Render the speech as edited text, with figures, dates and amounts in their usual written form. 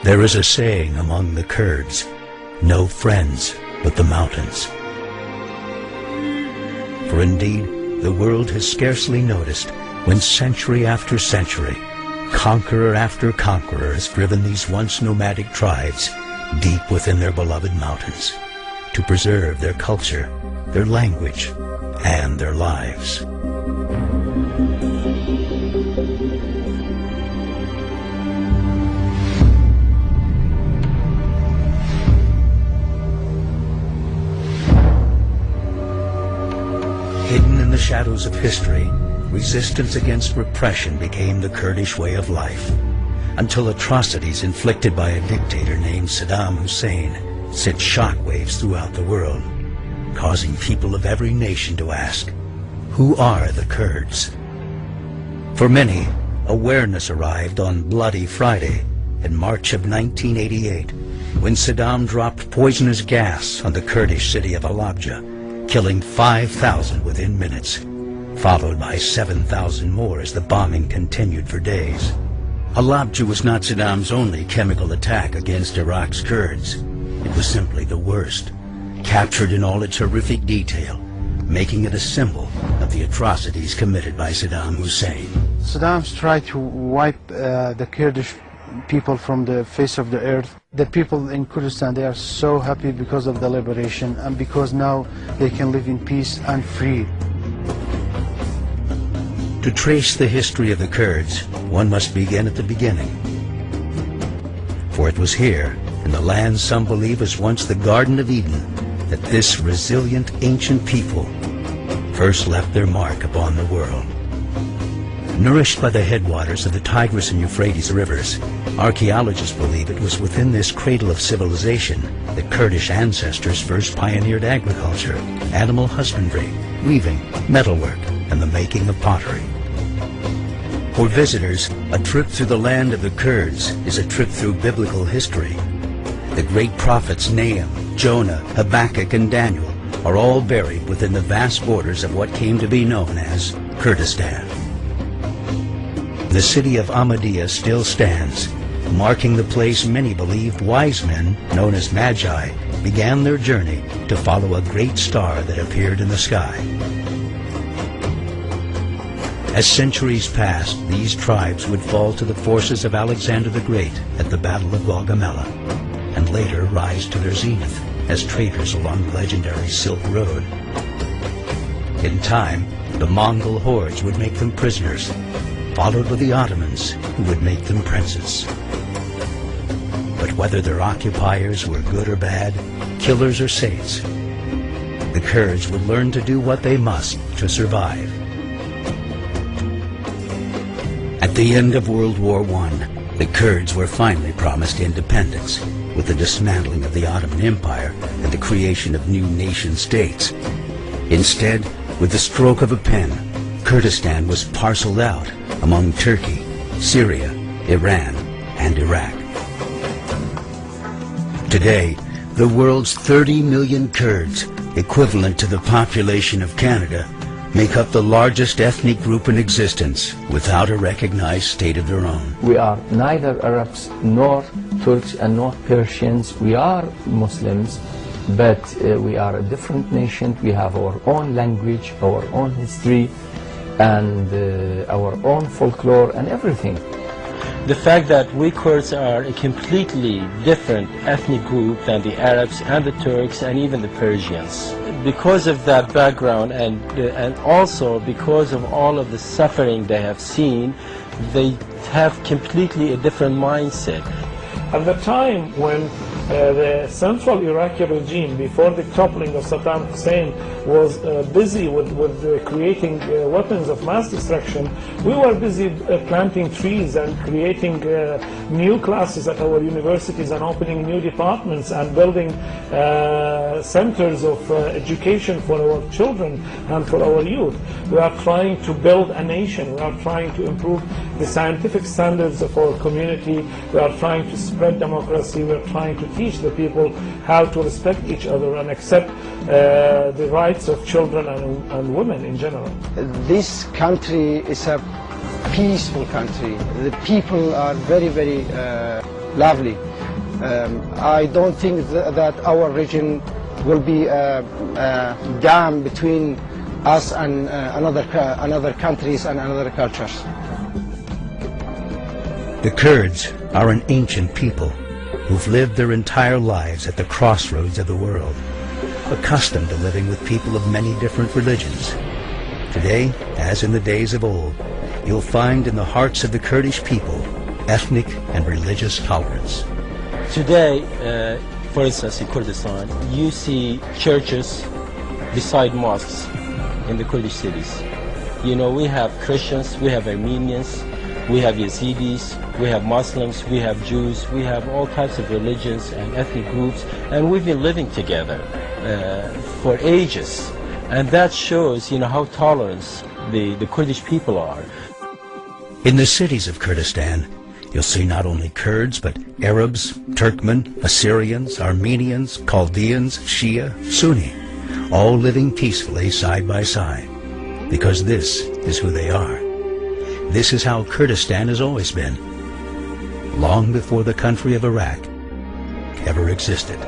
There is a saying among the Kurds, no friends but the mountains. For indeed, the world has scarcely noticed when century after century, conqueror after conqueror has driven these once nomadic tribes deep within their beloved mountains to preserve their culture, their language, and their lives. Hidden in the shadows of history, resistance against repression became the Kurdish way of life, until atrocities inflicted by a dictator named Saddam Hussein sent shockwaves throughout the world, causing people of every nation to ask, who are the Kurds? For many, awareness arrived on Bloody Friday in March of 1988, when Saddam dropped poisonous gas on the Kurdish city of Halabja, killing 5,000 within minutes, followed by 7,000 more as the bombing continued for days. Halabja was not Saddam's only chemical attack against Iraq's Kurds. It was simply the worst, captured in all its horrific detail, making it a symbol of the atrocities committed by Saddam Hussein. Saddam's tried to wipe the Kurdish people from the face of the earth. The people in Kurdistan, they are so happy because of the liberation and because now they can live in peace and free. To trace the history of the Kurds, one must begin at the beginning. For it was here, in the land some believe was once the Garden of Eden, that this resilient ancient people first left their mark upon the world. Nourished by the headwaters of the Tigris and Euphrates rivers, archaeologists believe it was within this cradle of civilization that Kurdish ancestors first pioneered agriculture, animal husbandry, weaving, metalwork, and the making of pottery. For visitors, a trip through the land of the Kurds is a trip through biblical history. The great prophets Nahum, Jonah, Habakkuk, and Daniel are all buried within the vast borders of what came to be known as Kurdistan. The city of Ahmadiyya still stands, marking the place many believed wise men, known as Magi, began their journey to follow a great star that appeared in the sky. As centuries passed, these tribes would fall to the forces of Alexander the Great at the Battle of Gaugamela, and later rise to their zenith as traders along the legendary Silk Road. In time, the Mongol hordes would make them prisoners, followed by the Ottomans, who would make them princes. But whether their occupiers were good or bad, killers or saints, the Kurds would learn to do what they must to survive. At the end of World War I, the Kurds were finally promised independence, with the dismantling of the Ottoman Empire and the creation of new nation-states. Instead, with the stroke of a pen, Kurdistan was parceled out among Turkey, Syria, Iran, and Iraq. Today, the world's 30 million Kurds, equivalent to the population of Canada, make up the largest ethnic group in existence without a recognized state of their own. We are neither Arabs nor Turks and nor Persians. We are Muslims, but we are a different nation. We have our own language, our own history, and our own folklore and everything. The fact that we Kurds are a completely different ethnic group than the Arabs and the Turks and even the Persians. Because of that background and also because of all of the suffering they have seen, they have completely a different mindset. At the time when the central Iraqi regime, before the toppling of Saddam Hussein, was busy with creating weapons of mass destruction, we were busy planting trees and creating new classes at our universities and opening new departments and building centers of education for our children and for our youth. We are trying to build a nation. We are trying to improve the scientific standards of our community. We are trying to spread democracy. We are trying to teach the people how to respect each other and accept the rights of children and women in general. This country is a peaceful country. The people are very, very lovely. I don't think that our region will be a dam between us and another countries and other cultures. The Kurds are an ancient people who've lived their entire lives at the crossroads of the world, accustomed to living with people of many different religions. Today, as in the days of old, you'll find in the hearts of the Kurdish people ethnic and religious tolerance. Today, for instance, in Kurdistan, you see churches beside mosques in the Kurdish cities. You know, we have Christians, we have Armenians, we have Yazidis, we have Muslims, we have Jews, we have all types of religions and ethnic groups, and we've been living together for ages. And that shows, you know, how tolerant the Kurdish people are. In the cities of Kurdistan, you'll see not only Kurds, but Arabs, Turkmen, Assyrians, Armenians, Chaldeans, Shia, Sunni, all living peacefully side by side, because this is who they are. This is how Kurdistan has always been, long before the country of Iraq ever existed.